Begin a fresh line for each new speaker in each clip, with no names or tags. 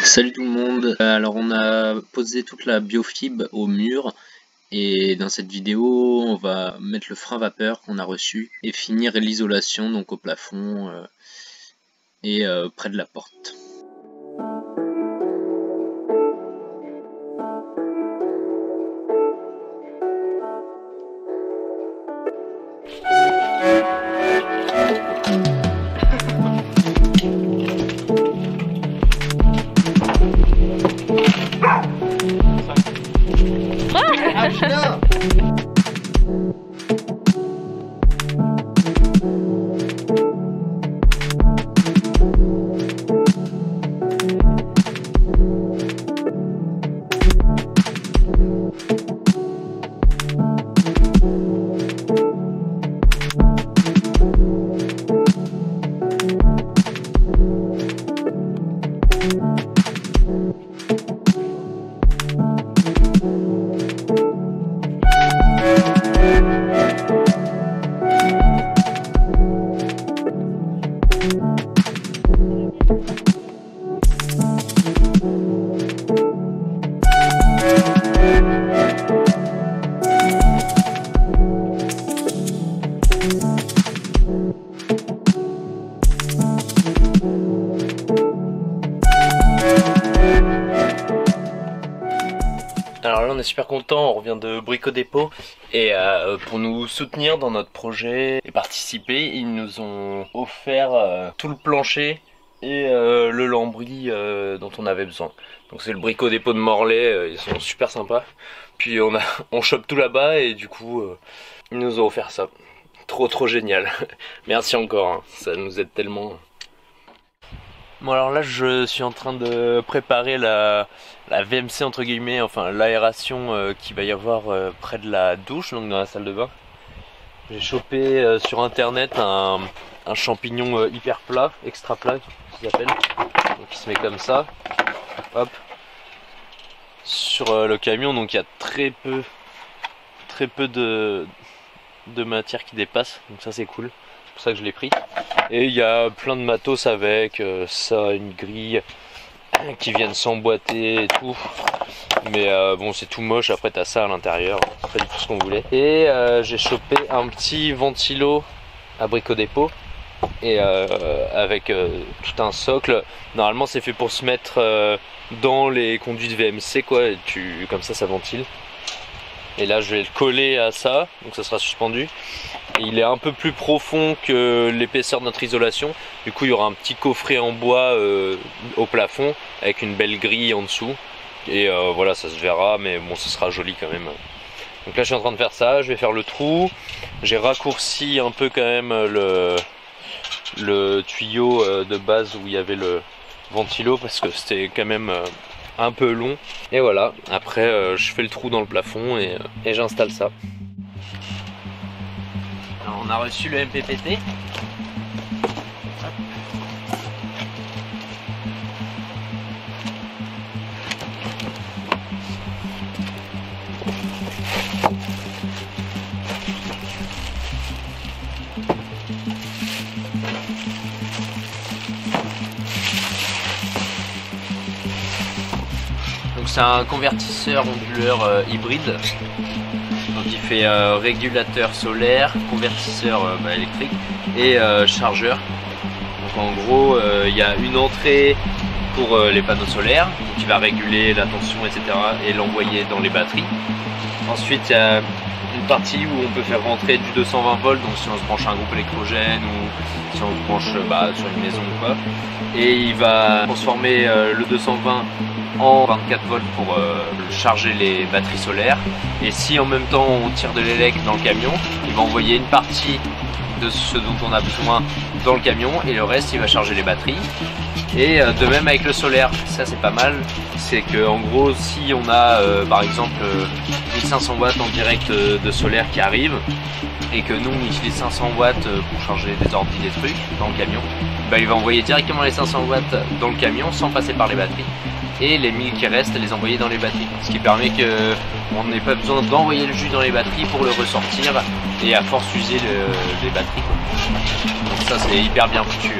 Salut tout le monde, alors on a posé toute la biofib au mur et dans cette vidéo on va mettre le frein vapeur qu'on a reçu et finir l'isolation donc au plafond et près de la porte.
Alors là on est super content, on revient de Brico Dépôt et pour nous soutenir dans notre projet et participer, ils nous ont offert tout le plancher et le lambris dont on avait besoin. Donc c'est le Brico Dépôt de Morlaix, ils sont super sympas. Puis on chope tout là-bas et du coup ils nous ont offert ça. Trop génial. Merci encore, hein. Ça nous aide tellement. Bon alors là je suis en train de préparer la VMC entre guillemets, enfin l'aération qu'il va y avoir près de la douche, donc dans la salle de bain. J'ai chopé sur internet un champignon hyper plat, extra plat qui s'appelle, donc il se met comme ça, hop, sur le camion, donc il y a très peu de matière qui dépasse, donc ça c'est cool, c'est pour ça que je l'ai pris. Et il y a plein de matos avec, ça, une grille qui viennent s'emboîter et tout. Mais bon c'est tout moche, après t'as ça à l'intérieur, c'est pas du tout ce qu'on voulait. Et j'ai chopé un petit ventilo à Brico Dépôt. Et avec tout un socle. Normalement c'est fait pour se mettre dans les conduites VMC quoi, et comme ça ventile. Et là je vais le coller à ça, donc ça sera suspendu. Et il est un peu plus profond que l'épaisseur de notre isolation. Du coup il y aura un petit coffret en bois au plafond avec une belle grille en dessous. Et voilà, ça se verra, mais bon ce sera joli quand même. Donc là je suis en train de faire ça, je vais faire le trou. J'ai raccourci un peu quand même le tuyau de base où il y avait le ventilo parce que c'était quand même un peu long. Et voilà, après je fais le trou dans le plafond et j'installe ça. Alors on a reçu le MPPT. C'est un convertisseur onduleur hybride, donc il fait régulateur solaire, convertisseur électrique et chargeur. Donc en gros il y a une entrée pour les panneaux solaires qui va réguler la tension etc. et l'envoyer dans les batteries. Ensuite il y a une partie où on peut faire rentrer du 220 volts, donc si on se branche à un groupe électrogène ou si on se branche sur une maison ou quoi. Et il va transformer le 220 en 24 volts pour charger les batteries solaires. Et si en même temps on tire de l'élec dans le camion, il va envoyer une partie de ce dont on a besoin dans le camion et le reste il va charger les batteries. Et de même avec le solaire, ça c'est pas mal, c'est que en gros si on a par exemple 1500 watts en direct de solaire qui arrive et que nous on utilise 500 watts pour charger des ordi, des trucs dans le camion, bah, il va envoyer directement les 500 watts dans le camion sans passer par les batteries et les 1000 qui restent les envoyer dans les batteries, ce qui permet qu'on n'ait pas besoin d'envoyer le jus dans les batteries pour le ressortir et à force user les batteries quoi. Donc ça c'est hyper bien foutu.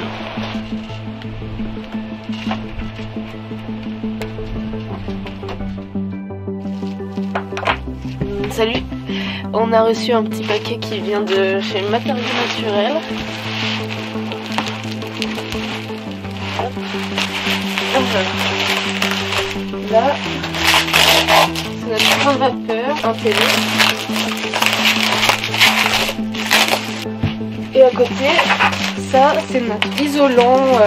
Salut, on a reçu un petit paquet qui vient de chez Matériaux Naturels. Là, c'est notre frein vapeur, un télé. Et à côté, ça c'est notre isolant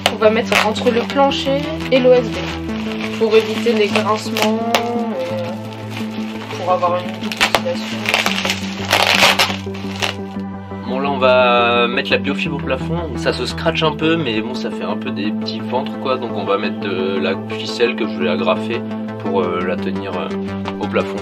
qu'on va mettre entre le plancher et l'OSB pour éviter les grincements. Pour avoir une double isolation.
Bon là on va mettre la biofibre au plafond, ça se scratche un peu mais bon ça fait un peu des petits ventres quoi, donc on va mettre de la ficelle que je vais agrafer pour la tenir au plafond.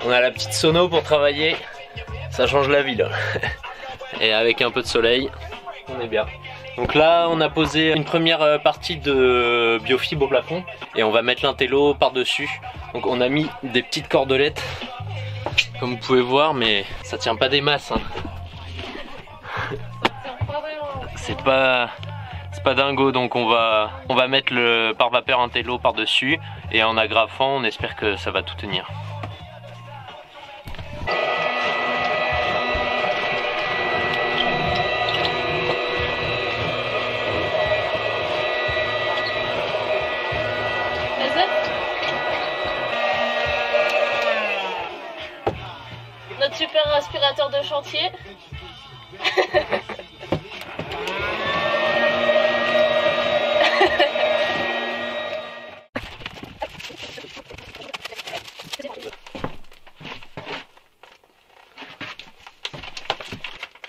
On a la petite sono pour travailler, ça change la vie là. Et avec un peu de soleil, on est bien. Donc là on a posé une première partie de biofibre au plafond et on va mettre l'intello par dessus. Donc on a mis des petites cordelettes comme vous pouvez voir, mais ça tient pas des masses hein. C'est pas dingo, donc on va mettre le pare-vapeur intello par dessus et en agrafant on espère que ça va tout tenir.
Notre super aspirateur de chantier.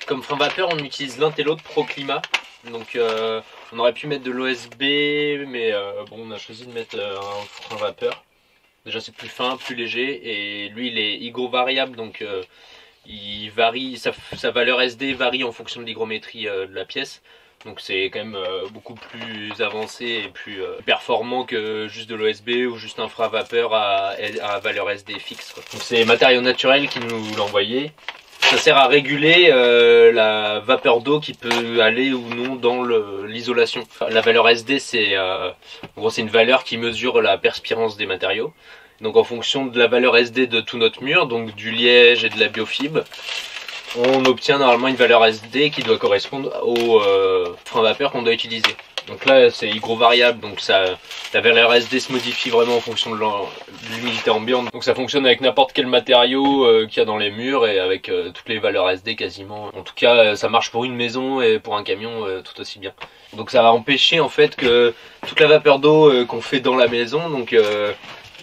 Comme frein vapeur, on utilise l'intello de ProClimat. Donc on aurait pu mettre de l'OSB, mais bon, on a choisi de mettre un frein vapeur. Déjà c'est plus fin, plus léger, et lui il est hygrovariable, donc il varie, sa valeur SD varie en fonction de l'hygrométrie de la pièce. Donc c'est quand même beaucoup plus avancé et plus performant que juste de l'OSB ou juste un frein vapeur à valeur SD fixe, quoi. Donc c'est Matériaux Naturels qui nous l'a envoyé. Ça sert à réguler la vapeur d'eau qui peut aller ou non dans l'isolation. Enfin, la valeur SD, c'est en gros, c'est une valeur qui mesure la perspirance des matériaux. Donc en fonction de la valeur SD de tout notre mur, donc du liège et de la biofibre, on obtient normalement une valeur SD qui doit correspondre au frein vapeur qu'on doit utiliser. Donc là c'est hygro variable, donc ça, la valeur SD se modifie vraiment en fonction de l'humidité ambiante. Donc ça fonctionne avec n'importe quel matériau qu'il y a dans les murs et avec toutes les valeurs SD quasiment. En tout cas ça marche pour une maison et pour un camion tout aussi bien. Donc ça va empêcher en fait que toute la vapeur d'eau qu'on fait dans la maison, donc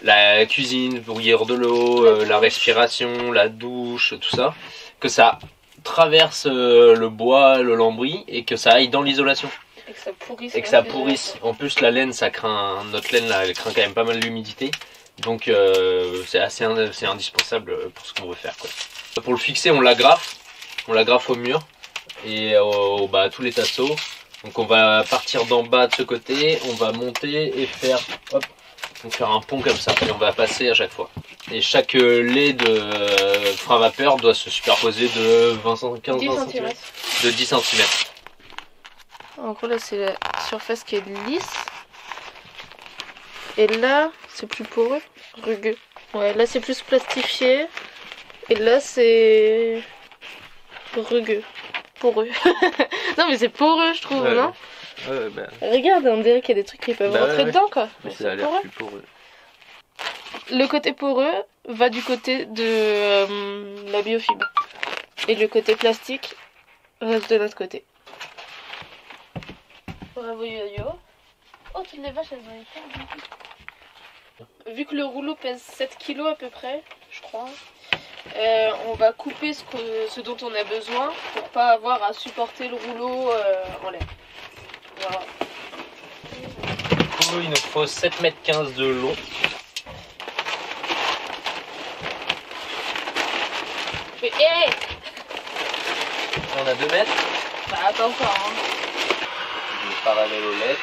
la cuisine, bouillir de l'eau, la respiration, la douche, tout ça, que ça traverse le bois, le lambris et que ça aille dans l'isolation.
Et que ça pourrisse.
Et que ça pourrisse. En plus la laine, ça craint, notre laine là, elle craint quand même pas mal l'humidité. Donc c'est indispensable pour ce qu'on veut faire, quoi. Pour le fixer, on l'agrafe au mur et à tous les tasseaux. Donc on va partir d'en bas de ce côté, on va monter et faire, hop, donc faire un pont comme ça. Et on va passer à chaque fois. Et chaque lait de frein vapeur doit se superposer de 15 cm. De 10 cm.
En gros là c'est la surface qui est lisse. Et là c'est plus poreux, rugueux. Ouais, là c'est plus plastifié. Et là c'est rugueux, poreux. Non mais c'est poreux je trouve, non?
Ouais, bah...
Regarde, on dirait qu'il y a des trucs qui peuvent rentrer dedans quoi.
Mais ça a l'air plus poreux.
Le côté poreux va du côté de la biofibre. Et le côté plastique reste de l'autre côté. Bravo Yo-Yo. Oh, toutes les vaches elles ont été. Vu que le rouleau pèse 7 kg à peu près, je crois, on va couper ce dont on a besoin pour pas avoir à supporter le rouleau en l'air. Voilà.
Du coup, il nous faut 7,15 m de long.
Mais hey,
On a 2 mètres.
bah attends encore hein.
Le parallèle aux lettres.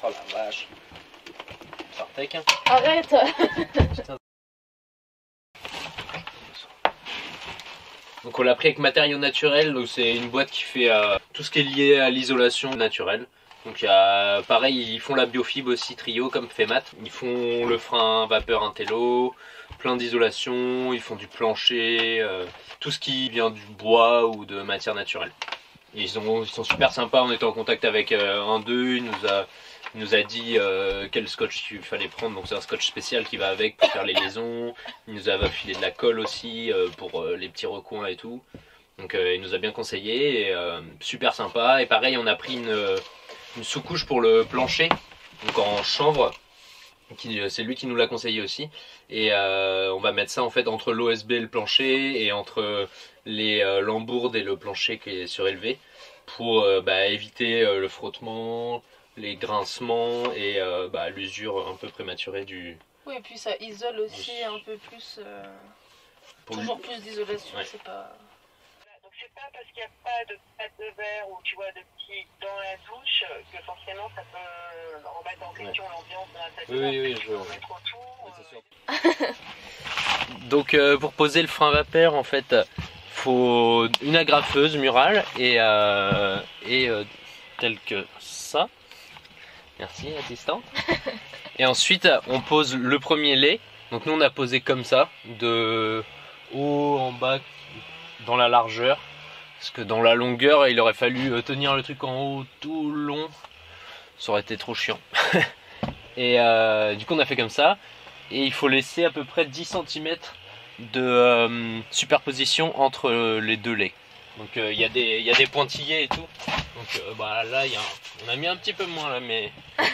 Oh la vache. Sartec, hein.
Arrête.
Donc on l'a pris avec matériaux naturels, donc c'est une boîte qui fait tout ce qui est lié à l'isolation naturelle. Donc il y a, pareil, ils font la biofibre aussi trio comme Femat. Ils font le frein vapeur Intello, plein d'isolation, ils font du plancher, tout ce qui vient du bois ou de matière naturelle. Et ils sont super sympas, on était en contact avec un d'eux, il nous a dit quel scotch il fallait prendre, donc c'est un scotch spécial qui va avec pour faire les liaisons. Il nous a filé de la colle aussi pour les petits recoins et tout. Donc il nous a bien conseillé, et, super sympa. Et pareil, on a pris une sous-couche pour le plancher, donc en chanvre. C'est lui qui nous l'a conseillé aussi. Et on va mettre ça en fait entre l'OSB et le plancher, et entre les lambourdes et le plancher qui est surélevé, pour éviter le frottement, les grincements et l'usure un peu prématurée du...
Oui, et puis ça isole aussi un peu plus, toujours plus d'isolation, ouais. C'est pas...
Donc c'est pas parce qu'il n'y a pas de pâte de verre ou tu vois de petits dans la douche que forcément ça peut remettre en question l'ambiance de la tête.
Oui, je vois. Donc pour poser le frein vapeur, en fait, faut une agrafeuse murale et tel que ça. Merci assistante. Et ensuite on pose le premier lait. Donc nous on a posé comme ça, de haut en bas dans la largeur. Parce que dans la longueur il aurait fallu tenir le truc en haut tout le long. Ça aurait été trop chiant. Et du coup on a fait comme ça. Et il faut laisser à peu près 10 cm de superposition entre les deux laits. Donc il y a des pointillés et tout. Donc là on a mis un petit peu moins là, mais il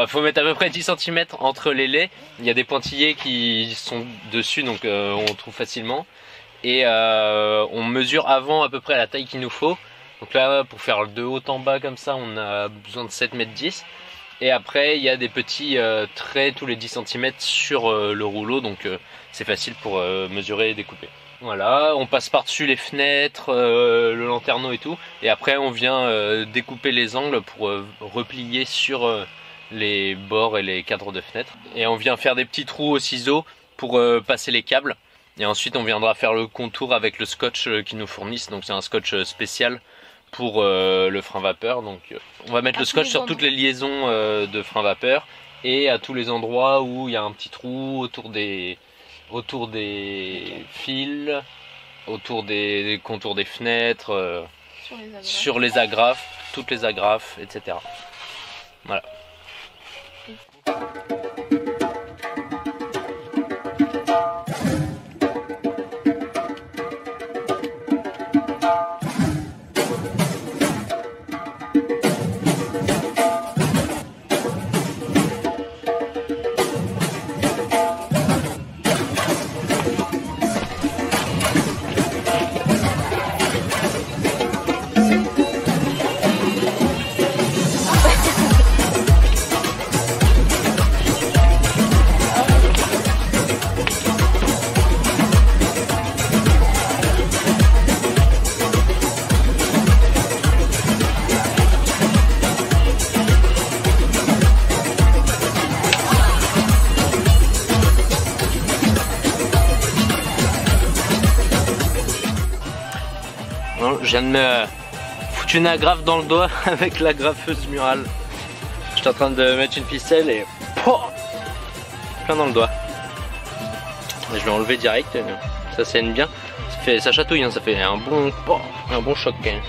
faut mettre à peu près 10 cm entre les laits. Il y a des pointillés qui sont dessus, donc on trouve facilement. Et on mesure avant à peu près la taille qu'il nous faut. Donc là pour faire de haut en bas comme ça, on a besoin de 7,10 m. Et après il y a des petits traits tous les 10 cm sur le rouleau, donc c'est facile pour mesurer et découper. Voilà, on passe par-dessus les fenêtres, le lanterneau et tout, et après on vient découper les angles pour replier sur les bords et les cadres de fenêtres. Et on vient faire des petits trous au ciseau pour passer les câbles, et ensuite on viendra faire le contour avec le scotch qu'ils nous fournissent. Donc c'est un scotch spécial pour le frein vapeur. Donc on va mettre le scotch sur toutes les liaisons de frein vapeur, et à tous les endroits où il y a un petit trou autour des fils autour des contours des fenêtres,
sur les agrafes.
toutes les agrafes, etc. Voilà. Je viens de me foutre une agrafe dans le doigt avec l'agrafeuse murale. J'étais en train de mettre une ficelle et plein dans le doigt. Je vais enlever direct, ça saigne bien. Ça chatouille, hein, ça fait un bon choc quand même.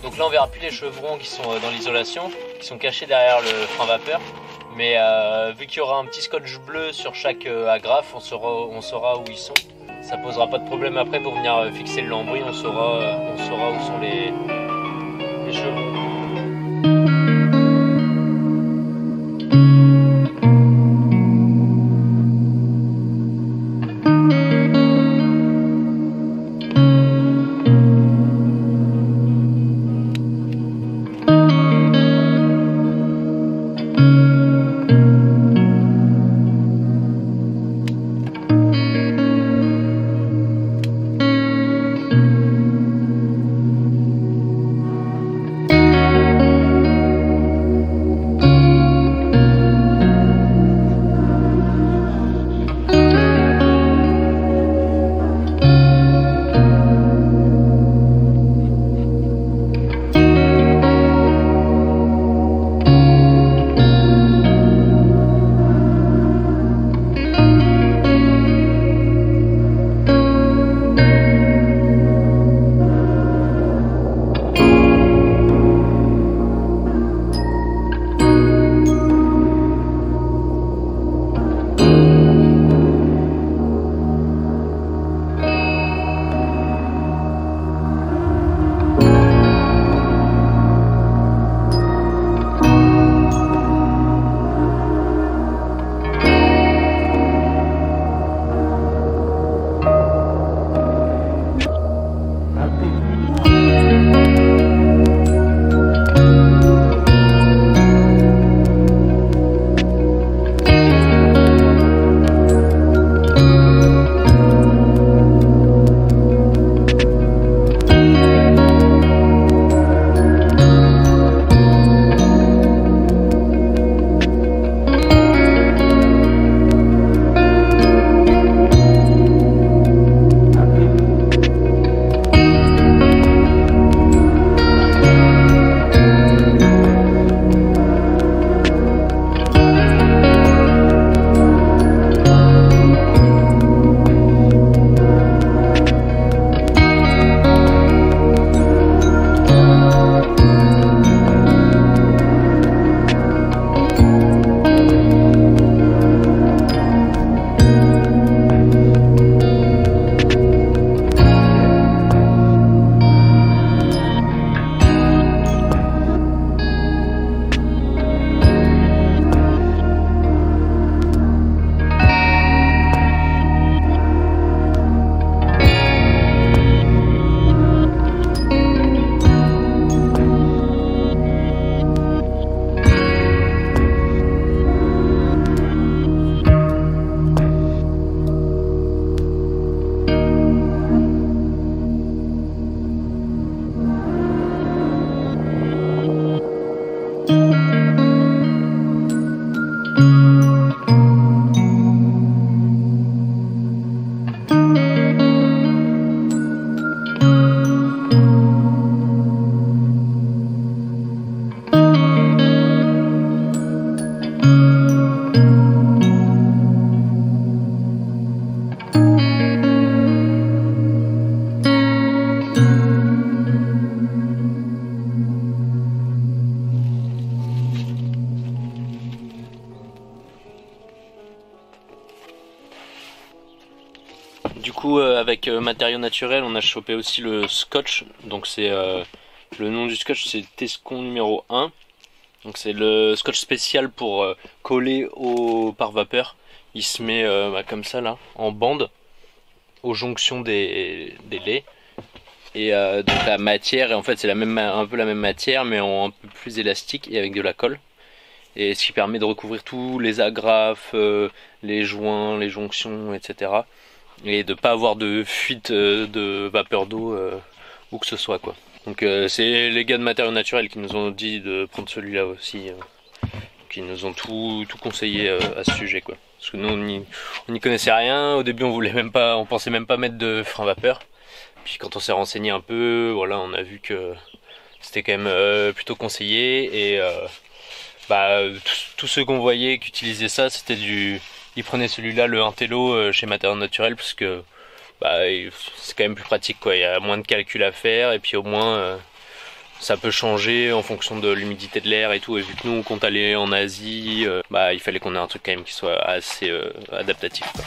Donc là on verra plus les chevrons qui sont dans l'isolation, qui sont cachés derrière le frein vapeur. Mais vu qu'il y aura un petit scotch bleu sur chaque agrafe, on saura où ils sont. Ça posera pas de problème après pour venir fixer le lambris, on saura où sont les chevrons. Du coup avec matériaux naturels on a chopé aussi le scotch, donc c'est le nom du scotch c'est Tescon numéro 1. Donc c'est le scotch spécial pour coller au pare-vapeur. Il se met comme ça là, en bande, aux jonctions des laits. Et donc la matière, en fait c'est un peu la même matière mais un peu plus élastique et avec de la colle. Et ce qui permet de recouvrir tous les agrafes, les joints, les jonctions, etc. Et de pas avoir de fuite de vapeur d'eau où que ce soit quoi. Donc c'est les gars de matériaux naturels qui nous ont dit de prendre celui-là aussi, qui nous ont tout conseillé à ce sujet quoi. Parce que nous on n'y connaissait rien, au début on pensait même pas mettre de frein vapeur. Puis quand on s'est renseigné un peu, voilà, on a vu que c'était quand même plutôt conseillé et tous ceux qu'on voyait qui utilisaient ça, c'était ils prenaient celui-là, le Intello chez Matériaux Naturels parce que c'est quand même plus pratique quoi, il y a moins de calculs à faire et puis au moins ça peut changer en fonction de l'humidité de l'air et tout, et vu que nous quand on allait en Asie, il fallait qu'on ait un truc quand même qui soit assez adaptatif quoi.